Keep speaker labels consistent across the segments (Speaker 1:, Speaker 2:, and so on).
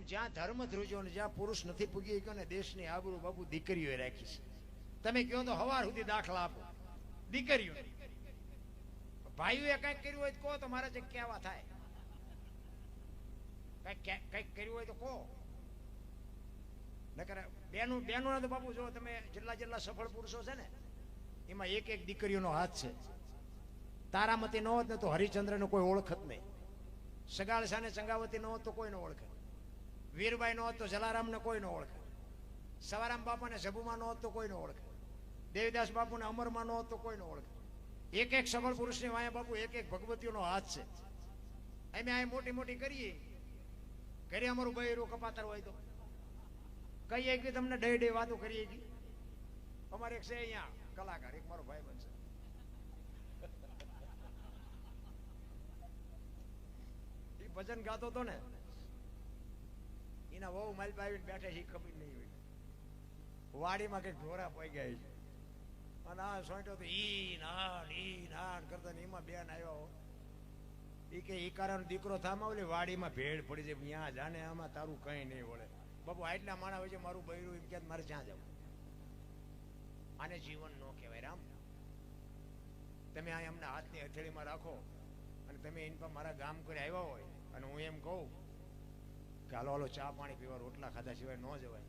Speaker 1: જ્યાં ધર્મ ધ્રુજો ને જ્યાં પુરુષ નથી પૂગી ગયો ને દેશની આબરૂ બાબુ દીકરીઓએ રાખી છે. તમે કહો તો હવાર સુધી દાખલા આપો દીકરીઓ. ભાઈઓએ કઈક કર્યું હોય તો કહો તો મારે જે કહેવા થાય. કઈક કર્યું હોય તો કહો. નકર બેનો તો બાપુ જો તમે જેટલા સફળ પુરુષો છે ને એમાં એક એક દીકરીઓનો હાથ છે. તારામતી ન હોત ને તો હરિચંદ્ર નો કોઈ ઓળખત નહીં. સગાળ સાને ચંગાવતી ન હોત તો કોઈ ન ઓળખે. વીરબાઈ નો હોત તો જલારામ ને કોઈ ન ઓળખે. સવારામ બાપા ને સભુમાં ન હોત તો કોઈ ન ઓળખે. દેવીદાસ બાપુ ને અમરમાં ન હોત તો કોઈ ન ઓળખે. એક એક સફળ પુરુષ ની વાયા બાપુ એક એક ભગવતીઓનો હાથ છે. અમે આ મોટી મોટી કરીએ ઘરે અમારું બૈરું કપાતર હોય તો કહીએ કે તમને ડે વાતો કરીએ કે અમારે એક છે અહીંયા કલાકાર એક મારો ભાઈ બનશે એ ભજન ગાતો હતો ને એના વહુ મારી પાસે બેઠે છે ખબર નહીં હોય. વાડીમાં કઈક ઢોરા પોઈ ગયા છે અને આ સોંટ્યો તો ઈ ના કરતા ને એમાં બેન આવ્યો એ કે ઈ કારણ દીકરો થામા ઓલી વાડીમાં ભેળ પડી જાય ત્યાં જાને આમાં તારું કઈ નહીં વળે. બાપુ આટલા માણા હોય છે મારું બૈરું એમ કે મારે ક્યાં જવું. આને જીવન ન કહેવાય રામ. તમે આ એમના હાથની હથેળીમાં રાખો અને તમે એની પર મારા ગામ કરી આવ્યા હોય અને હું એમ કહું કે હાલો ચા પાણી પીવા રોટલા ખાધા સિવાય ન જવાય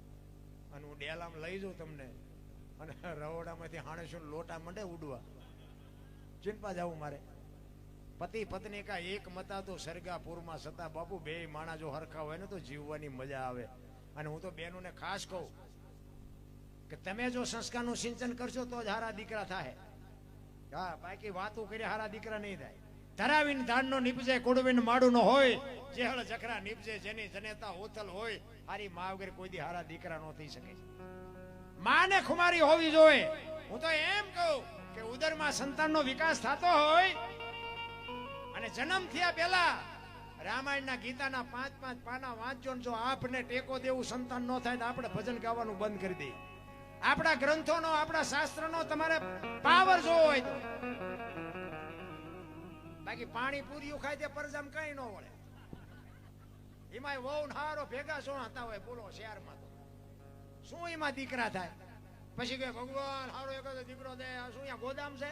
Speaker 1: અને હું ડેલામાં લઈ જાઉં તમને અને રવોડામાંથી હાણેશું લોટા મંડે ઉડવા ચિંપા જવું મારે. પતિ પત્ની કા એક મતા તો સરગાપુરમાં સતા બાપુ બે માણા જો હરખા હોય ને તો જીવવાની મજા આવે. અને હું તો બેનોને ખાસ કહું કે તમે જો સંસ્કારનું સિંચન કરશો તો જ હારા દીકરા થાય. હા બાકી વાતો કરી હારા દીકરા નહીં થાય. ધરાવીને ધાનનો નીપજે કુડવીને માડું નો હોય જેહળ જખરા નીપજે જેની જનેતા હોતલ હોય હારી મા વગર કોઈ દી હારા દીકરા નો થઈ શકે. માને ખુમારી હોવી જોઈએ. હું તો એમ કહું કે ઉદરમાં સંતાનનો વિકાસ થતો હોય અને જન્મ થયા પહેલા રામાયણના ગીતાના 5-5 પાના વાંચજો જો આપને ટેકો દેવું સંતાન ન થાય તો આપણે ભજન ગાવાનું બંધ કરી દઈએ. આપણા ગ્રંથોનો આપણા શાસ્ત્રનો તમારે પાવર જોવો હોય તો બાકી પાણી પૂરીયું ખાય તે પરજામ કઈ ન વળે. એમાં વહુ હારો ભેગા સોણાતા હોય બોલો શહેરમાં તો શું એમાં દીકરા થાય. પછી કે ભગવાન હારો એક દીકરો દે શું અહીંયા ગોદામ છે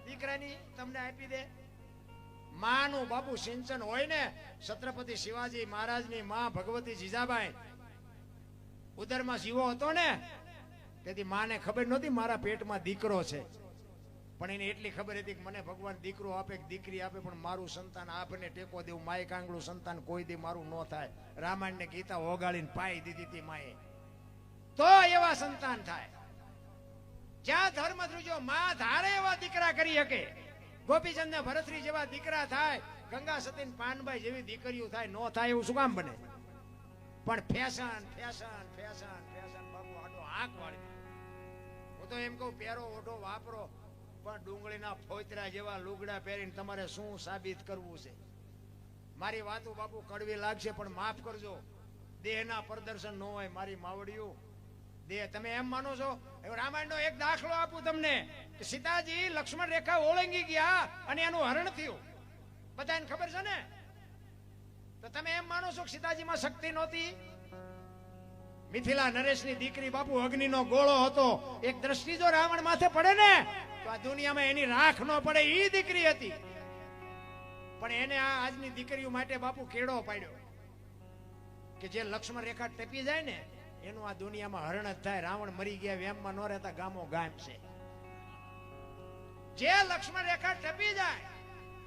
Speaker 1: દીકરાની તમને આપી દે. માનું બાપુ સિંચન હોય ને છત્રપતિ શિવાજી મહારાજની માં ભગવતી જીજાબાઈ ઉદરમાં જીવો હતો ને તેથી માને ખબર નહોતી મારા પેટમાં દીકરો છે પણ એને એટલી ખબર હતી કે મને ભગવાન દીકરો આપે કે દીકરી આપે પણ મારું સંતાન આપને ટેકો દેવું. માય કાંગળું સંતાન કોઈ દી મારું ન થાય. રામાયણ ને ગીતા ઓગાળીને પાઈ દીધી હતી માએ તો એવા સંતાન થાય. જ્યાં ધર્મ ધ્રુજો માં ધારે એવા દીકરા કરી શકે. ગોપીચંદ ને ભરતરી જેવા દીકરા થાય. ગંગા સતી પાનબાઈ જેવી દીકરીઓ થાય. ન થાય એવું શું કામ બને? પણ fashion fashion fashion fashion Babu આડો આંખ વાળી. હું તો એમ કહું પહેરો ઓઢો વાપરો પણ ડુંગળીના ફોતરા જેવા લુગડા પહેરીને તમારે શું સાબિત કરવું છે? મારી વાતો બાપુ કડવી લાગશે પણ માફ કરજો. દેહના પ્રદર્શન ન હોય મારી માવડિયું. દેહ તમે એમ માનો છો? રામાયણનો એક દાખલો આપું તમને કે સીતાજી લક્ષ્મણ રેખા ઓળંગી ગયા અને એનું હરણ થયું. બધાને ખબર છે ને? તો તમે એમ માનો છો કે સીતાજીમાં શક્તિ નહોતી? મિથિલા નરેશની દીકરી બાપુ અગ્નિનો ગોળો હતો. એક દ્રષ્ટિ જો રાવણ માથે પડે ને તો આ દુનિયામાં એની રાખ ન પડે એ દીકરી હતી. પણ એને આ આજની દીકરીઓ માટે બાપુ કેળો પાડ્યો કે જે લક્ષ્મણ રેખા ટપી જાય ને એનું આ દુનિયામાં હરણ જ થાય. રાવણ મરી ગયા વેમમાં ન રહેતા ગામો ગામ છે. જે લક્ષ્મણ રેખા ટપી જાય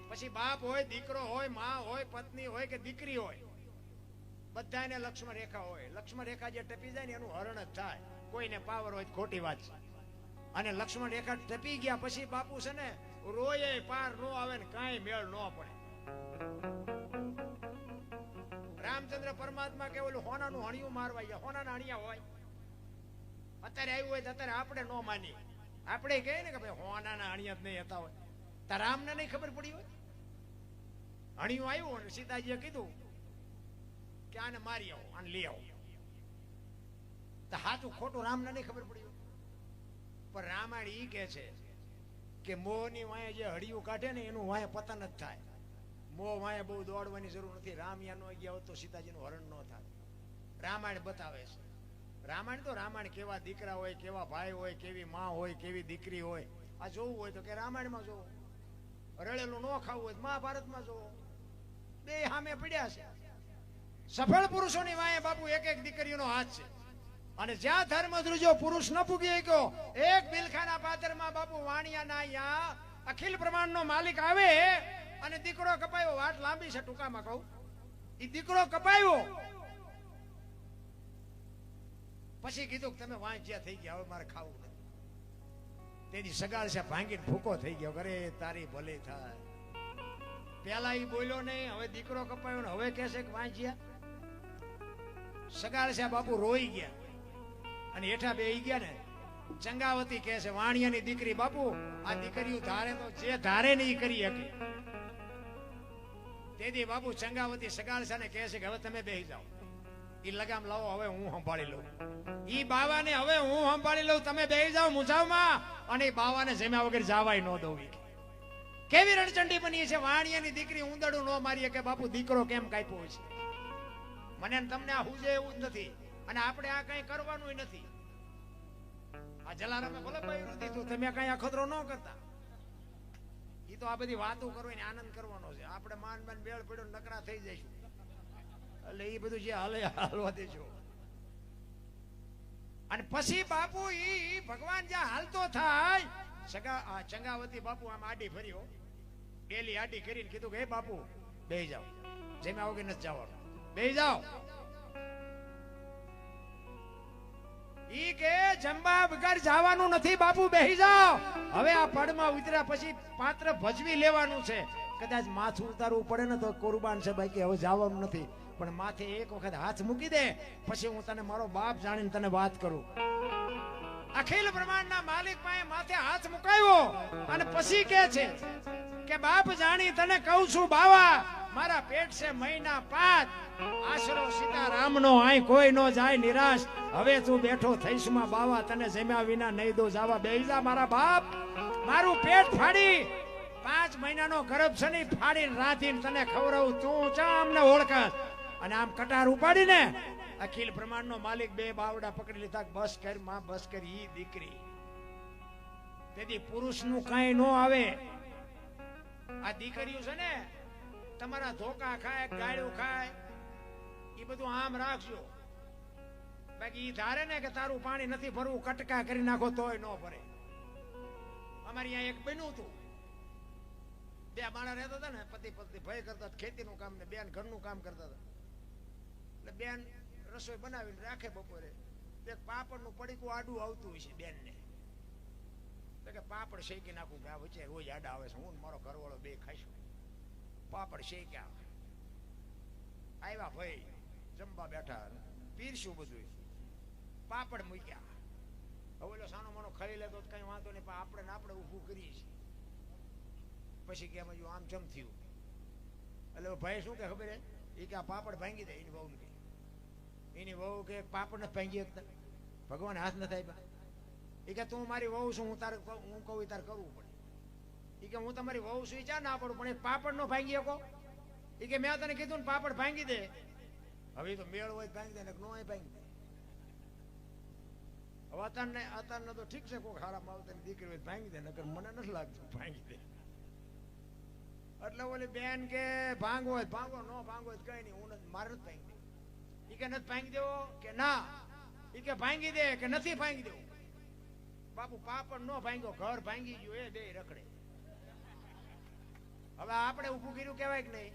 Speaker 1: પછી બાપ હોય દીકરો હોય માં હોય પત્ની હોય કે દીકરી હોય બધાને લક્ષ્મણ રેખા હોય. લક્ષ્મણ રેખા જે ટપી જાય ને એનું હરણ જ થાય. કોઈને પાવર હોય ખોટી વાત છે. અને લક્ષ્મણ રેખા ટપી ગયા પછી બાપુ છે ને રોય પાર નો આવે ને કાંઈ મેળ ન પડે. રામચંદ્ર પરમાત્મા કે ઓલું હોનાનું હણિયું મારવા ગયા. હોનાના હણિયા હોય અત્યારે આવ્યું હોય તો અત્યારે આપણે ન માની. આપણે કહીએ ને કે ભાઈ હોનાના હણિયા જ નહીં હતા હોય. તાર રામને નહીં ખબર પડી હોય? હણિયું આવ્યું ને સીતાજીએ કીધું કે આને મારી આવો આને લઈ આવો. તો સાચું ખોટું રામને નહીં ખબર પડી હોય. પણ રામાયણ ઈ કે છે કે મોહની વાંહે જે હળિયું કાઢે ને એનું વાંહે પતન જ થાય. મોહ વાંહે બહુ દોડવાની જરૂર નથી. રામ યા ન ગયા હોત તો સીતાજીનું હરણ ન થાય. રામાયણ બતાવે છે. રામાયણ તો રામાયણ, કેવા દીકરા હોય, કેવા ભાઈ હોય, કેવી માં હોય, કેવી દીકરી હોય. આ જોવું હોય તો કે રામાયણમાં જોવો, રળેલું ન ખાવું હોય તો મહાભારતમાં જોવો. બે સામે પડ્યા છે. સફળ પુરુષોની વાંહે બાપુ એક એક દીકરીનો હાથ છે. અને જ્યાં ધર્મ ધ્રુજો પુરુષ ન પૂગી ગયો, એક બિલખાના પાત્રમાં બાપુ વાણિયાના અહીંયા અખિલ બ્રહ્માંડનો માલિક આવે અને દીકરો કપાયો. વાત લાંબી છે, ટૂંકામાં કહું. એ દીકરો કપાયો પછી કીધું કે તમે વાંચ્યા થઈ ગયા, હવે મારે ખાવું નથી. તેની સગાળ છે ભાંગીને ભૂકો થઈ ગયો. અરે તારી ભલે થાય. પેલા ઈ બોલ્યો નહીં, હવે દીકરો કપાયો ને હવે કહેશે કે વાંચ્યા. સગાળ છે બાપુ રોઈ ગયા અને હેઠા બેહી ગયા ને. ચંગાવતી કહે છે, વાણિયાની દીકરી બાપુ, આ દીકરીઓ ધારે તો જે ધારે ને ઈ કરી શકે. તેથી બાપુ ચંગાવતી સગાળ છે ને કહે છે કે હવે તમે બેહી જાઓ, ઈ લગામ લાવો, હવે હું સંભાળી લઉં. ઈ બાવાને હવે હું સંભાળી લઉં, તમે બેહી જાઓ મુજાવમાં. અને ઈ બાવાને જમ્યા વગર જાવાય ન દઉં. કેવી રણચંડી બની છે. વાણિયાની દીકરી ઊંદડું ન મારીએ કે બાપુ દીકરો કેમ કાપ્યો છે. મને તમને આ હુજે એવું જ નથી, અને આપણે આ કઈ કરવાનું નથી. આ જલારામે ભલે બૈરું દીધું, તમે કઈ અખતરો ન કરતા. ઈ તો આ બધી વાતો કરવાની આનંદ કરવાનો છે. આપણે માન માન બેળ પડ્યો નકરા થઈ જઈશું. એટલે એ બધું જે હાલે હાલવા દેજો. અને પછી બાપુ ઈ ભગવાન જ્યાં હાલતો થાય, ચંગાવતી બાપુ આમ આડી ફર્યો, ડેલી આડી કરીને કીધું કે હે બાપુ બેહી જાઓ, જેમાં વગર નથી જવાનું, બેહી જાઓ. ઈ કે જંબા વગર જવાનું નથી બાપુ, બેહી જાઓ. હવે આ પડમાં ઉતર્યા પછી પાત્ર ભજવી લેવાનું છે. કદાચ માથું ઉતારવું પડે ને તો કુરબાન છે બાકી, હવે જવાનું નથી. પણ માથે એક વખત હાથ મૂકી દે પછી હું તને મારો બાપ જાણીને તને વાત કરું. અખિલ બ્રહ્માંડના માલિક પાસે માથે હાથ મુકાયો અને પછી કહે છે કે બાપ જાણી તને કહું છું બાવા, મારા પેટ છે મહિના 5, આશરો સીતારામનો, આય કોઈ નો જાય નિરાશ. હવે તું બેઠો થઈશ માં બાવા, તને જમ્યા વિના નહીં દો જાવા. બેહી જા મારા બાપ. મારું પેટ ફાડી 5 મહિનાનો ગર્ભ છે ને ફાડીને રાધીને તને ખવડાવું. તું ચામ ને ઓળખ. અને આમ કટાર ઉપાડીને અખિલ બ્રહ્માંડનો માલિક બે બાવડા પકડી લીધા. બસ કર માં, બસ કર. ઈ દીકરી તેથી પુરુષનું કઈ ન આવે. આ દીકરીઓ છે ને તમારા ધોકા ખાય, ગાળ્યું ખાય, એ બધું આમ રાખજો. બાકી ઈ ધારે ને કે તારું પાણી નથી ભરવું, કટકા કરી નાખો તોય ન ભરે. અમારી અહીંયા એક બન્યું હતું, 2 માણા રહેતા હતા ને, પતિ પત્ની ભય કરતા, ખેતીનું કામ ને બેન ઘરનું કામ કરતા હતા. એટલે બેન રસોઈ બનાવીને રાખે બપોરે, એક પાપડનું પડીકું આડું આવતું હોય છે બેનને. તો કે પાપડ શેકી નાખું કે આ વચ્ચે રોજ આડા આવે છે, હું મારો ઘરવાળો બે ખાઈશું. પાપડ શેક્યા, આવ્યા ભાઈ જમવા બેઠા, પીરશું બધું, પાપડ મૂક્યા. હવે ઓલો સાનો માનો ખાઈ લેતો કઈ વાંધો નહીં, પણ આપણે ને આપણે ઊભું કરીએ છીએ. પછી કે આમ જમ થયું. એટલે ભાઈ શું કે ખબર હે, એ કે આ પાપડ ભાંગી દે. એની વહુ કે, એની વહુ કે પાપડ નથી ભાંગી શકતા, ભગવાન હાથ નથી આપ્યા. એ કે તું મારી વહુ છું, હું તારે હું કહું તારે કરવું પડે. એ કે હું તમારી વહુ છું, ચા ના પડું, પણ પાપડ નો ભાંગી શકો. એ કે મેં તને કીધું ને પાપડ ભાંગી દે. હવે તો મેળ હોય ભાંગી દે ને નો ભાંગી દે. હવે અત્યારને તો ઠીક છે, કોઈ ખારા માવતરની દીકરી હોય ભાંગી દે, નકર મને નથી લાગતું ભાંગી દે. એટલે ઓલી બેન કે ભાંગો હોય ભાંગો, નો ભાંગો હોય કઈ નહીં, હું મારે નથી ભાંગી દે. એ કે નથી ભાંગી દેવો કે ના, એ કે ભાંગી દે કે નથી ભાંગી દેવું. બાપુ પાપડ નો ભાંગ્યો, ઘર ભાંગી ગયું, એ બે રખડે. હવે આપણે ઊભું કર્યું કેવાય કે નહીં.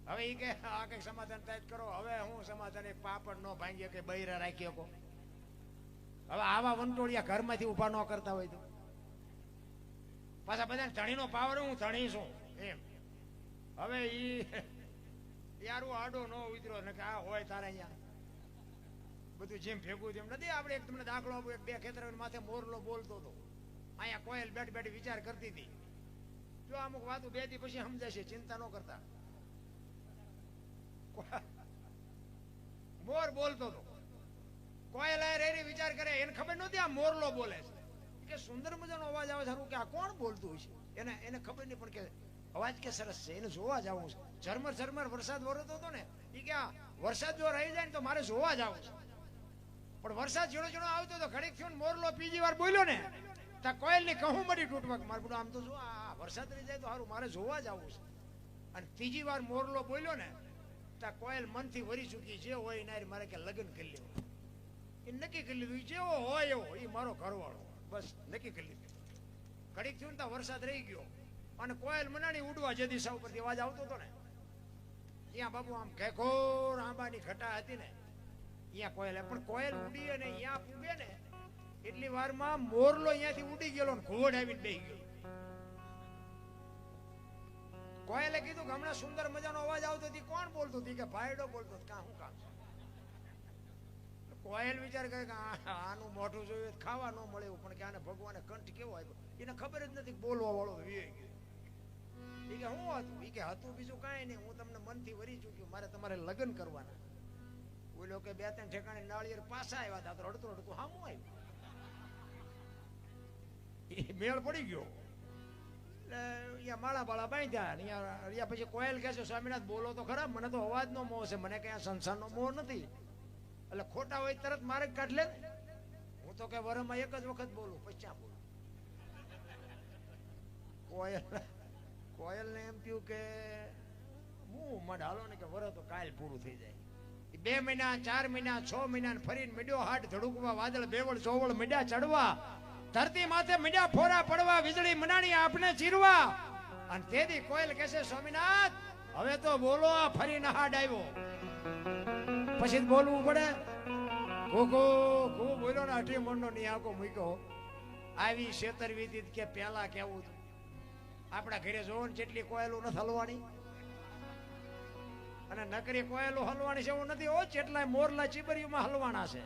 Speaker 1: હવે એ કે આ કઈક સમાધાન થાય કરો. હવે હું સમાધાન, પાપડ નો ભાંગીએ કે બૈરા રાખી શકો. હવે આવા વંટોળિયા ઘરમાંથી ઉભા ન કરતા હોય તો પાછા બધા ધણીનો પાવર, હું ધણી છું એમ. હવે ઈ યારું આડો નો ઉતર્યો ને કે આ હોય તારે અહીંયા બધું જેમ ભેગું તેમ નથી. આપણે એક તમને દાખલો આપું, એક 2 ખેતર માથે મોરલો બોલતો હતો, અહીંયા કોયલ બેઠ બેઠી વિચાર કરતી હતી. જો અમુક વાતો 2 દી પછી સમજાશે, ચિંતા ન કરતા. મોર બોલતો હતો, કોયલ રેરી વિચાર કરે, એને ખબર નહોતી આ મોરલો બોલે છે. કે સુંદર મજાનો અવાજ આવે છે, કે આ કોણ બોલતું હોય છે. એને ખબર નહીં, પણ કે અવાજ કે સરસ છે, એને જોવા જવું છે. ઝરમર ઝરમર વરસાદ વરસતો હતો ને, એ કે વરસાદ જો રહી જાય ને તો મારે જોવા જ આવું છે. પણ વરસાદ ઝીણો ઝીણો આવતો તો ઘડીક થયો ને મોરલો બીજી વાર બોલ્યો ને તા કોયલની કહું મળી તૂટવા મારે બધું આમ તો જો આ વરસાદ રહી જાય તો સારું મારે જોવા જ આવું છે. અને ત્રીજી વાર મોરલો બોલ્યો ને તા કોયલ મનથી વરી ચૂકી જે હોય ને મારે કે લગ્ન કરી લેવું એ નક્કી કરી લીધું. જેવો હોય એવો એ મારો ઘરવાળો બસ નક્કી કરી લીધું. ઘડીક થયું ને તા વરસાદ રહી ગયો અને કોયલ મનાણી ઉડવા જે દિશા ઉપરથી અવાજ આવતો હતો ને ત્યાં બાબુ આમ ઘેઘોર આંબાની ઘટા હતી ને અહીંયા કોયલ પણ કોયલ ઉડી અને અહીંયા પૂગે ને એટલી વારમાં મોરલો અહીંયાથી ઉડી ગયેલો ને ઘોડ આવીને બેહી ગયો. કોયલે કીધું કે હમણાં સુંદર મજાનો અવાજ આવતો હતી કોણ બોલતું હતી કે ભાઈડો બોલતો કા હું કામ છે. કોયલ વિચાર કરે કે આનું મોઢું જોયું ખાવા ન મળે એવું પણ કે આને ભગવાને કંઠ કેવો આપ્યો એને ખબર જ નથી બોલવા વાળો વી ગયો. એ કે હું હતું એ કે હતું બીજું કાંઈ નહીં હું તમને મનથી વરી ચૂક્યું મારે તમારે લગ્ન કરવાના. બોલો કે બે ત્રણ ઠેકાણે નાળિયેર પાછા આવ્યા હતા તો રડતું રડતું હામું આવ્યું એ મેળ પડી ગયો. એટલે અહીંયા માળા બાળા બાંધ્યા અહીંયા પછી કોયલ કહે છે સ્વામિનાથ બોલો તો ખરા મને તો અવાજનો મોહ છે મને કઈ સંસારનો મોહ નથી. એટલે ખોટા હોય તરત મારે જ કાઢ લે. હું તો કે વરમાં એક જ વખત બોલું પછી બોલું. કોયલ ને એમ થયું કે હું મઢ હાલો ને કે વર તો કાલ પૂરું થઈ જાય. 2 મહિના 4 મહિના 6 મહિના ફરીને મીડ્યો હાટ ધડુકવા વાદળ બેવળ ચોવળ મીડ્યા ચડવા ધરતી માથે મીડ્યા ફોરા પડવા વીજળી મનાણી આપને ચીરવા. અને તેથી કોયલ કહેશે સ્વામિનાથ હવે તો બોલો આ ફરીને હાડ આવ્યો પછી બોલવું પડે. કોકો ખૂબ બોલ્યો ને અઢી મણનો નિહાકો મૂક્યો આવી છેતરવીતી કે પેલા કેવું આપણા ઘરે જોવો ને જેટલી કોયલું નથી હલવાની અને નકરી કોયલું હલવાની છે એવું નથી. ઓ જેટલા મોરલા ચીબરીઓમાં હલવાના છે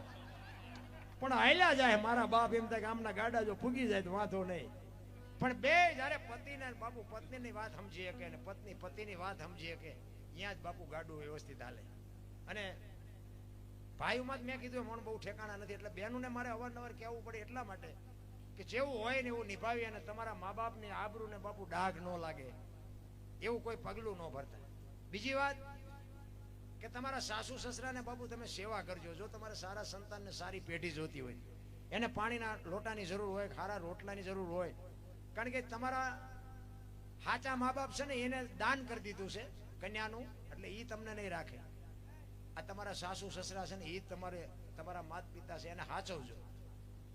Speaker 1: પણ હાલ્યા જાય. મારા બાપ એમ થાય કે આમના ગાડા જો ફૂગી જાય તો વાંધો નહીં. પણ બે જયારે પતિને બાપુ પત્નીની વાત સમજી શકે ને પત્ની પતિની વાત સમજી શકે ત્યાં જ બાપુ ગાડું વ્યવસ્થિત હાલે. અને ભાઈઓમાં જ મેં કીધું મન બહુ ઠેકાણા નથી એટલે બહેનોને મારે અવારનવાર કહેવું પડે એટલા માટે કે જેવું હોય ને એવું નિભાવી અને તમારા મા બાપની આબરૂને બાપુ ડાઘ ન લાગે એવું કોઈ પગલું ન ભરતા. બીજી વાત કે તમારા સાસુ સસરાને બાપુ તમે સેવા કરજો. જો તમારે સારા સંતાનને સારી પેઢી જોતી હોય એને પાણીના લોટાની જરૂર હોય ખારા રોટલાની જરૂર હોય કારણ કે તમારા સાચા મા બાપ છે ને એને દાન કરી દીધું છે કન્યાનું એટલે એ તમને નહીં રાખે. આ તમારા સાસુ સસરા છે ને એ તમારા માતા પિતા છે એને સાચવજો.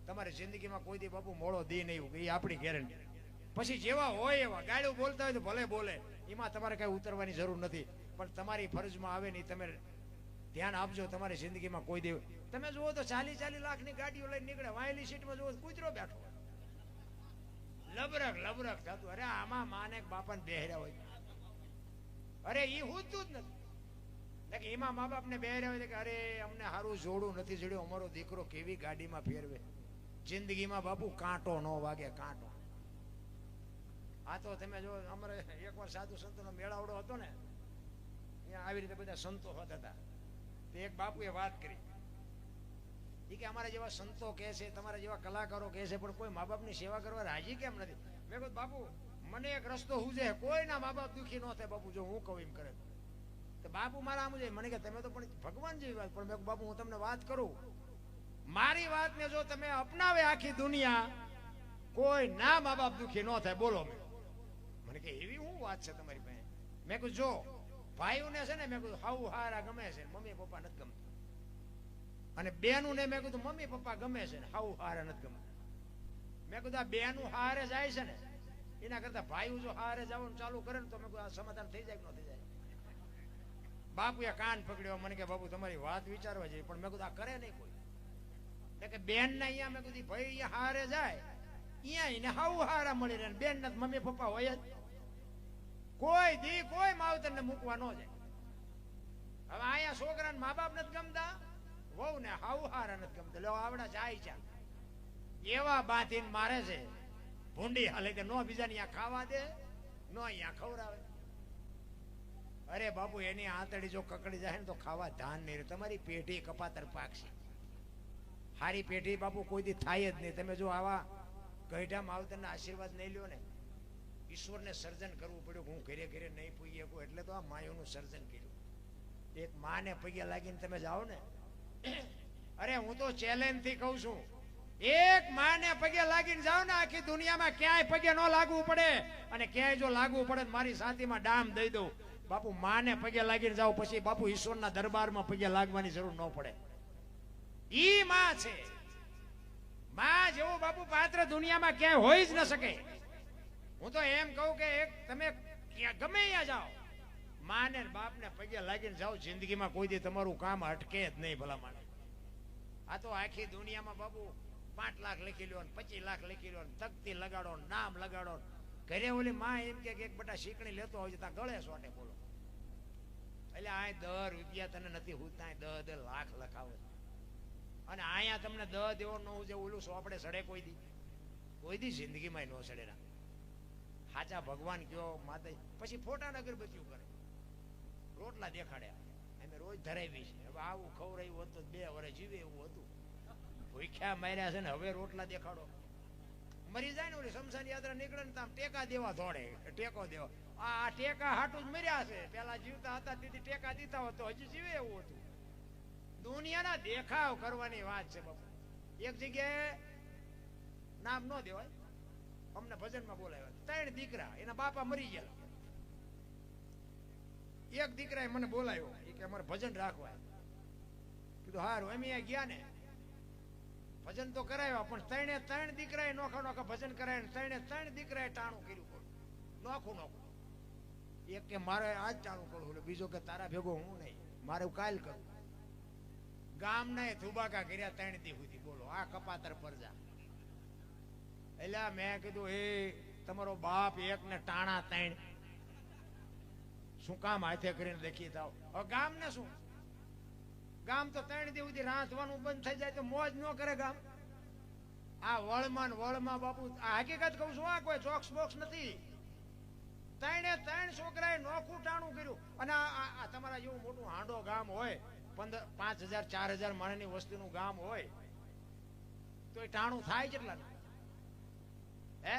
Speaker 1: તમારી જિંદગીમાં કોઈ દી બાપુ મોડો દી નહીં એ આપણી ગેરંટી. પછી જેવા હોય એવા ગાળું બોલતા હોય તો ભલે બોલે એમાં તમારે કઈ ઉતરવાની જરૂર નથી પણ તમારી ફરજમાં આવે ને તમે ધ્યાન આપજો. તમારી જિંદગીમાં કોઈ દી તમે જુઓ તો 40 લાખની ગાડીઓ લઈને નીકળે વાયેલી સીટમાં જુઓ કૂતરો બેઠો લબરક લબરક થતું. અરે આમાં માને બાપાને બેહર્યા હોય અરે એ હુંતું જ નથી. એમાં મા બાપ ને બેહર્યા હોય કે અરે અમને સારું જોડું નથી જડ્યું અમારો દીકરો કેવી ગાડીમાં ફેરવે. જિંદગીમાં બાપુ કાંટો ન વાગે કાંટો. આ તો તમે જો અમારે એકવાર સાધુ સંતોનો મેળાવડો હતો ને ત્યાં આવી રીતે બધા સંતો હોતા હતા. તે એક બાપુએ વાત કરી એ કે અમારા જેવા સંતો કહે છે તમારા જેવા કલાકારો કહે છે પણ કોઈ મા બાપની સેવા કરવા રાજી કેમ નથી. મેં કહ્યું બાપુ મને એક રસ્તો હુજે કોઈના મા બાપ દુઃખી ન થાય બાપુ જો હું કહું એમ કરે તો બાપુ મારા આમ જાય. મને કે તમે તો પણ ભગવાન જેવી વાત પણ મેં બાપુ હું તમને વાત કરું મારી વાતને જો તમે અપનાવે આખી દુનિયા કોઈ ના મા બાપ દુઃખી ન થાય બોલો. મને કે એવી શું વાત છે તમારી પાસે. મેં કહ્યું જો ભાઈઓને છે ને મેં કીધું હાઉ હારા ગમે છે મમ્મી પપ્પા નથી ગમતા અને બેનું ને મેં કીધું મમ્મી પપ્પા ગમે છે ને હાઉ હારા નથી ગમતા. મેં કીધું આ બેનું હારે જાય છે ને એના કરતા ભાઈઓ જો હારે જવાનું ચાલુ કરે ને તો મેં કીધું આ સમાધાન થઈ જાય કે ન થઈ જાય. બાપુએ કાન પકડ્યો. મને કે બાપુ તમારી વાત વિચારવા જોઈએ પણ મેં કીધું આ કરે નહીં કોઈ. કે બેન ને અહીંયા મેં કીધું ભાઈ અહીંયા હારે જાય અહીંયા એને હાઉ હારા મળી રહે બેન ને મમ્મી પપ્પા હોય જ કોઈ દી કોઈ માવતર ને મૂકવા ન જાય. હવે અહીંયા છોકરાને મા બાપ નથી ગમતા વહુ ને હાઉ હારા નથી ગમતા. લો આવડા જાય છે એવા બાંધીને મારે છે ભૂંડી હાલે કે નો બીજાને અહીંયા ખાવા દે નો અહીંયા ખવડાવે. અરે બાપુ એની આંતળી જો કકડી જાય ને તો ખાવા ધાન નહીં રહે. તમારી પેઢી કપાતર પાકશે. હારી પેઢી બાપુ કોઈ દી થાય જ નહીં. તમે જો આવા ગઈઢા માવતરના આશીર્વાદ નહીં લ્યો ને ઈશ્વરને સર્જન કરવું પડ્યું હું ઘરે ઘરે નહીં પૂગી શકું એટલે તો આ માયોનું સર્જન કર્યું. એક માને પગે લાગીને તમે જાઓ ને, અરે હું તો ચેલેન્જ થી કહું છું, એક માને પગે લાગીને જાઓ ને, આખી દુનિયામાં ક્યાંય પગે ન લાગવું પડે, અને ક્યાંય જો લાગવું પડે મારી સાથીમાં ડામ દઈ દઉં. બાપુ માને પગે લાગીને જાઓ, પછી બાપુ ઈશ્વરના દરબારમાં પગે લાગવાની જરૂર ન પડે. ઈ માં છે. માં જેવું બાપુ પાત્ર દુનિયામાં ક્યાંય હોઈ જ ન શકે. હું તો એમ કહું કે એક તમે ગમે ત્યાં જાઓ, માને બાપને પગે લાગીને જાઓ, જિંદગીમાં કોઈ દી તમારું કામ અટકે જ નહીં. ભલા માને આ તો આખી દુનિયામાં બાપુ 5 લાખ લખી લ્યો, 25 લાખ લખી લ્યો, તકતી લગાડો, નામ લગાડો. ઘરે ઓલી માં એમ કે એક બટા શીકણી લેતો હોય ત્યાં ગળે સોટે બોલો. એટલે આ 10 રૂપિયા તને નથી હુતા, 10 લાખ લખાવે. અને અહીંયા તમને 10 દેવો ન જે ઓલું સોપડે સડે કોઈ દી જિંદગીમાં ન સડે. સાચા ભગવાન કયો માતા, પછી ફોટા અગરબત્તીઓ કરે, રોટલા દેખાડ્યા, અમે રોજ ધરાવી છે. હવે આવું ખવડાવ્યું હતું 2 વર્ષ જીવે એવું હતું, ભૂખ્યા માર્યા છે ને હવે રોટલા દેખાડો. મરી જાય ને ઓલી શમશાન યાત્રા નીકળે ને આમ ટેકા દેવા દોડે, ટેકો દેવા. આ ટેકા હાટું જ મર્યા છે. પેલા જીવતા હતા તેથી ટેકા દીધા હોતો, હજી જીવે એવું હતું. દુનિયાના દેખાવ કરવાની વાત છે બાપુ. એક જગ્યાએ નામ ન દેવાય, અમને ભજનમાં બોલાવ્યા, 3 દીકરા, એના બાપા મરી ગયા. એક દીકરાએ મને બોલાવ્યો, એ કે અમારે ભજન રાખવા. કીધું હારું. અમે ગયા ને ભજન તો કરાવ્યા, પણ 3 દીકરાએ નોખા ભજન કરાય, 3 દીકરાએ ટાણું કર્યું, નોખું. એક કે મારે આજ ટાણું કરવું, બીજો કે તારા ભેગો હું નહીં, મારે કાલ કરું. ગામના ધુબાકા કર્યા 3 દી સુધી. બોલો આ કપાતર પરજા. એટલે મેં કીધું એ તમારો બાપ એક ને ટાણા 3, શું કામ હાથે કરીને દેખી થાવ. હવે ગામ ને શું, ગામ તો 3 દી સુધી રાંધવાનું બંધ થઈ જાય તો મોજ ન કરે ગામ. આ વળમાં બાપુ આ હકીકત કહું છું, આ કોઈ ચોક્સ બોક્સ નથી. 3 છોકરાએ નોખું ટાણું કર્યું. અને આ તમારા જેવું મોટું હાંડો ગામ હોય, 5,000 4,000 માણસની વસ્તીનું ગામ હોય, તો એ ટાણું થાય કેટલા? હે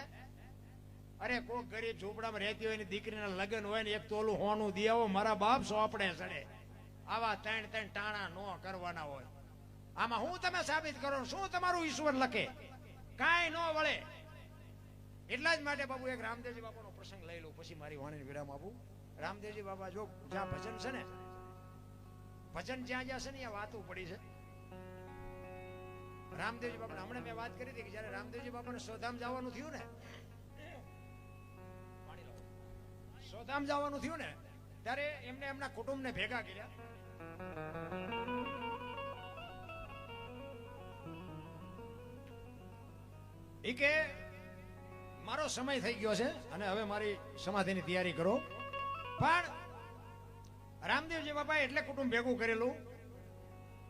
Speaker 1: અરે કોક ગરીબ ઝૂંપડામાં રહેતી હોય ને દીકરીના લગ્ન હોય ને 1 તોલું હોનું દી આવો, મારા બાપ સોપડે સડે. આવા 3 ટાણા નો કરવાના હોય. આમાં હું તમે સાબિત કરો, શું તમારું ઈશ્વર લખે? કાંઈ ન વળે. એટલા જ માટે બાપુ એક રામદેવજી બાપાનો પ્રસંગ લઈ લઉં, પછી મારી વાણીને વિરામ આપું. રામદેવજી બાપા જો જ્યાં ભજન છે ને, ભજન જ્યાં છે ને ત્યાં વાતું પડી છે. રામદેવજી બાપા હમણાં મેં વાત કરી હતી કે જયારે રામદેવજી બાપાને સોધામ જવાનું થયું ને, સોધામ જવાનું થયું ને ત્યારે એમને એમના કુટુંબને ભેગા કર્યા. એ કે મારો સમય થઈ ગયો છે અને હવે મારી સમાધિની તૈયારી કરો. પણ રામદેવજી બાપાએ એટલે કુટુંબ ભેગું કરેલું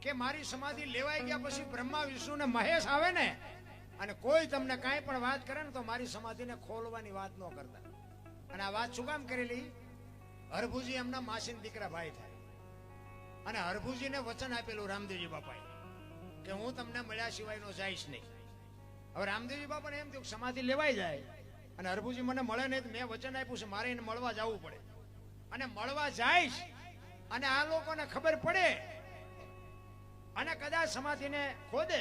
Speaker 1: કે મારી સમાધિ લેવાઈ ગયા પછી બ્રહ્મા વિષ્ણુ ને મહેશ આવે ને, અને કોઈ તમને કાંઈ પણ વાત કરે ને તો મારી સમાધિને ખોલવાની વાત ન કરતા. અને આ વાત શું કામ કરેલી? હરભુજી એમના માસીના દીકરા ભાઈ થાય, અને હરભુજીને વચન આપેલું રામદેવજી બાપાએ કે હું તમને મળ્યા સિવાય નો જઈશ નહીં. હવે રામદેવજી બાપાને એમ થયું સમાધિ લેવાઈ જાય અને હરભુજી મને મળે નહીં, મેં વચન આપ્યું છે મારે એને મળવા જવું પડે. અને મળવા જાય અને આ લોકોને ખબર પડે અને કદાચ સમાધિને ખોદે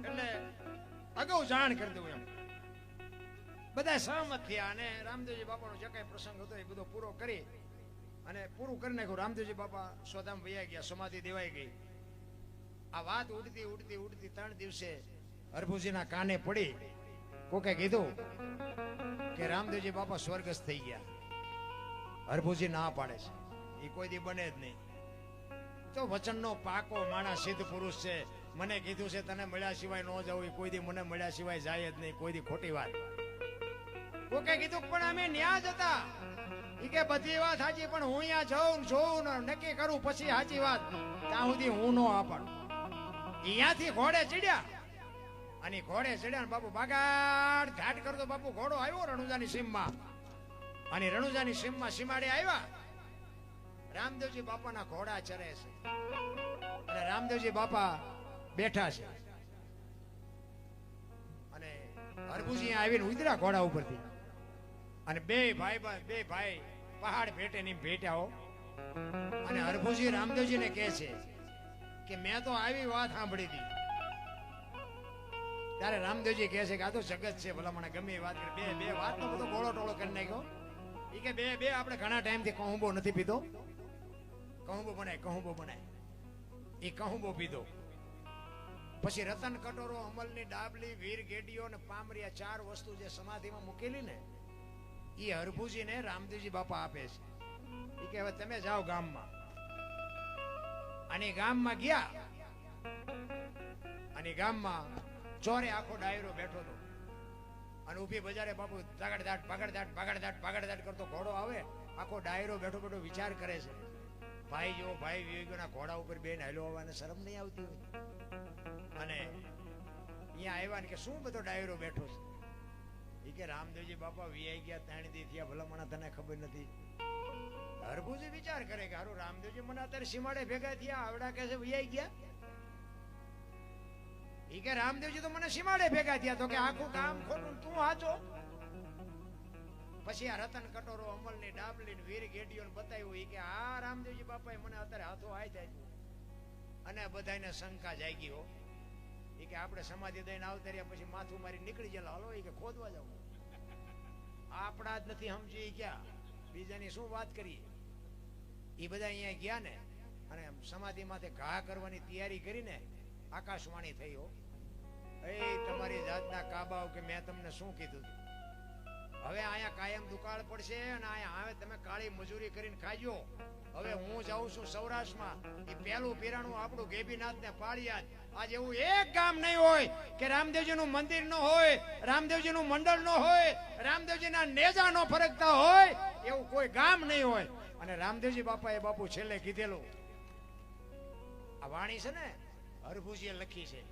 Speaker 1: એટલે અગાઉ જાણ કરી દઉં એમ. બધા સહમત થયા અને રામદેવજી બાપાનો જે કઈ પ્રસંગ હતો એ બધો પૂરો કરી અને પૂરું કરી નાખ્યું. રામદેવજી બાપા સોદામ વૈયા ગયા, સમાધિ દેવાઈ ગઈ. આ વાત ઉડતી 3 દિવસે હરભુજીના કાને પડી. કોકે કીધું કે રામદેવજી બાપા સ્વર્ગસ્થ થઈ ગયા. હરભુજી ના પાડે છે, એ કોઈ દી બને જ નહીં. તો વચનનો પાકો માણસ સિદ્ધ પુરુષ છે, મને કીધું છે તને મળ્યા સિવાય ન જવું, કોઈ દી મને મળ્યા સિવાય જાય જ નહીં, કોઈ દી ખોટી વાત. કોકે કીધું પણ અમે ન્યા જ હતા. ઈ કે બધી વાત સાચી, પણ હું અહીંયા જોઉં ને નક્કી કરું પછી સાચી વાત, ત્યાં સુધી હું નો આપણ. અહીંયાથી ઘોડે ચડ્યા અને ઘોડે ચડ્યા ને બાપુ બાગાડ ઘાટ કરતો બાપુ ઘોડો આવ્યો રણુજાની સીમમાં. અને રણુજાની સીમમાં સીમાડે આવ્યા. રામદેવજી બાપાના ઘોડા ચરે છે અને રામદેવજી બાપા બેઠા છે. અને હરભુજી આવીને ઉતર્યા ઘોડા ઉપરથી અને બે ભાઈ પહાડ ભેટે ની ભેટ્યા હો. અને હરભુજી રામદેવજીને કહે છે કે મેં તો આવી વાત સાંભળી હતી. ત્યારે રામદેવજી કહે છે કે આ તો જગત છે, ભલા મને ગમે એ વાત કરે. બે વાતનો બધો ગોળો ટોળો કરી નાખ્યો. એ કે બે આપણે ઘણા ટાઈમથી કહુંબો નથી પીધો. કહુંબો બનાય એ કહુંબો પીધો. પછી રતન કટોરો, અમલની ડાબલી, વીર ગેડીઓ અને પામરિયા 4 વસ્તુ જે સમાધિમાં મૂકેલી ને એ હરભુજીને રામદેવજી બાપા આપે છે. એ કે હવે તમે જાઓ ગામમાં. અને ગામમાં ગયા અને ગામમાં ચોરે આખો ડાયરો બેઠો હતો અને ઊભી બજારે બાપુ ભાગડદાટ કરતો ઘોડો આવે. આખો ડાયરો બેઠો બેઠો વિચાર કરે છે, ભાઈ જો ભાઈ વિવેકના ઘોડા ઉપર બેન હાલો આવવાને શરમ નહીં આવતી હોય. અને અહીંયા આવ્યા ને કે શું બધો ડાયરો બેઠો છે. એ કે રામદેવજી બાપા વીઆઈ ગયા 3 દી થયા, ભલા મને તને ખબર નથી. હરભુજી વિચાર કરે કે હારું રામદેવજી મને અત્યારે સીમાડે ભેગા થયા, આવડા કે છે વીઆઈ ગયા. એ કે રામદેવજી તો મને સીમાડે ભેગા થયા, તો કે આખું કામ ખોટું તું હાચો. પછી આ રતન કટોરો, અમલની ડાબલી, વીર ગેડીઓને બતાવ્યું. એ કે આ રામદેવજી બાપાએ મને અત્યારે હાથો આઈ જાય અને બધાને શંકા જાગી હો. એ કે આપણે સમાધિ દઈને આવતા રહ્યા પછી માથું મારી નીકળી જાય, હાલો એ કે ખોદવા જાવ. આપણા જ નથી સમજી ક્યાં બીજાની શું વાત કરીએ. એ બધા અહીંયા ગયા ને અને સમાધિ માથે ઘા કરવાની તૈયારી કરીને આકાશવાણી થઈ હો, એ તમારી જાતના કાબાઓ કે મેં તમને શું કીધું હતું. હવે અહીંયા કાયમ દુકાળ પડશે અને અહીંયા હવે તમે કાળી મજૂરી કરીને ખાજો. હવે હું જાઉં છું સૌરાષ્ટ્રમાં. એ પહેલું પીરાણું આપણું ગેબીનાથ ને પાળિયાદ. આજ એવું એક ગામ નહીં હોય કે રામદેવજીનું મંદિર ન હોય, રામદેવજીનું મંડળ ન હોય, રામદેવજીના નેજા નો ફરકતા હોય, એવું કોઈ ગામ નહીં હોય. અને રામદેવજી બાપાએ બાપુ છેલ્લે કીધેલું આ વાણી છે ને હરભુજીએ લખી છે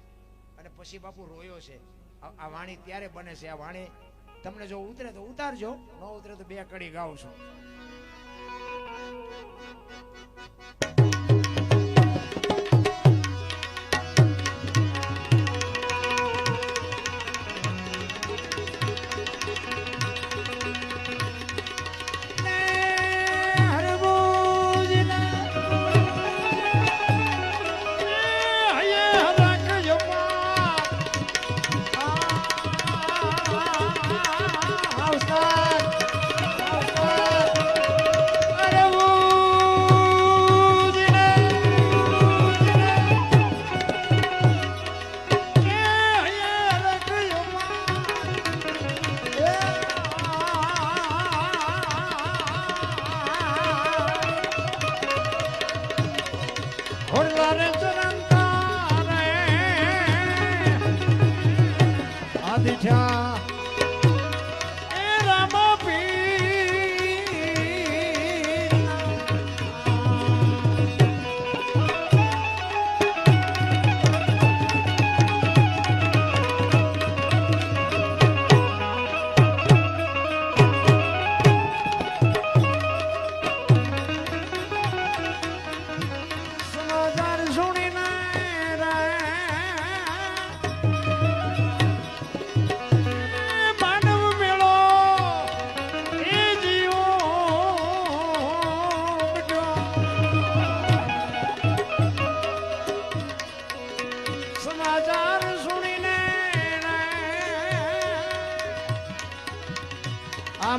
Speaker 1: અને પછી બાપુ રોયો છે. આ વાણી ત્યારે બને છે. આ વાણી તમને જો ઉતરે તો ઉતારજો, ન ઉતરે તો 2 કડી ગાઉં છું.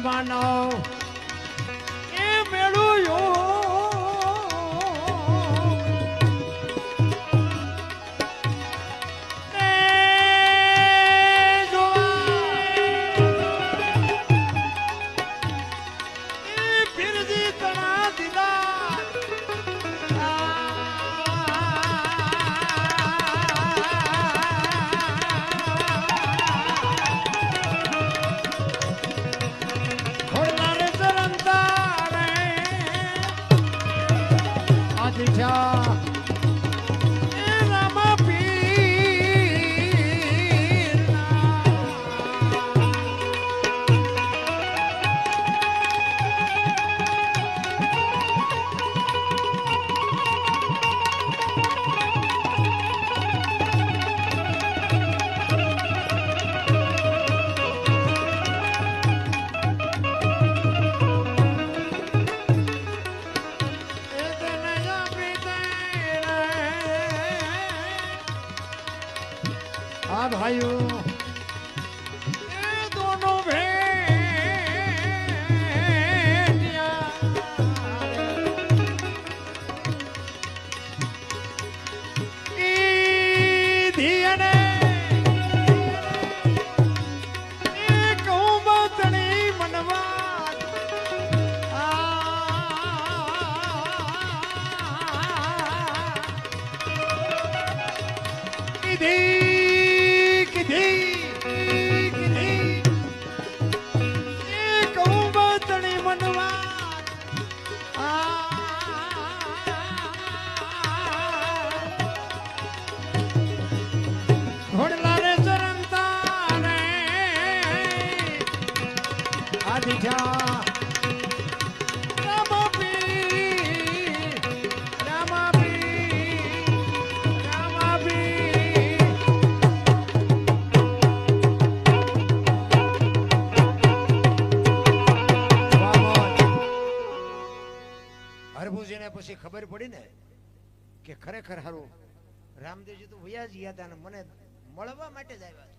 Speaker 1: માનવ એ મેળું हाँ भाइयों ये दोनों भेड़िया ई धियने एक उमतनी मनवा પછી ખબર પડી ને કે ખરેખર હારું રામદેવજી તો વયા જ ગયા હતા ને મને મળવા માટે જ આવ્યા છે.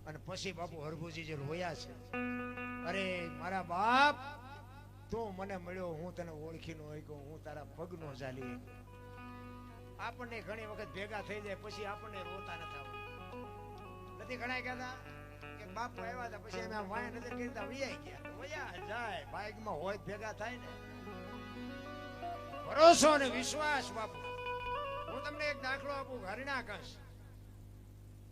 Speaker 1: અને પછી બાપુ હરભુજી જે રોયા છે, અરે મારા બાપ તું મને મળ્યો, હું તને ઓળખી નો હોય, હું તારા પગ નો ઝાલી. આપણને ઘણી વખત ભેગા થઈ જાય પછી આપણને રોતા નથી ઘણા કહેતા કે બાપુ આવ્યા હતા પછી અમે વાય નજર કરતા વયા ગયા, વયા જાય બાઈકમાં હોય ભેગા થાય ને. ભરોસો અને વિશ્વાસ બાપુ. હું તમને એક દાખલો આપું. હરણાકંસ,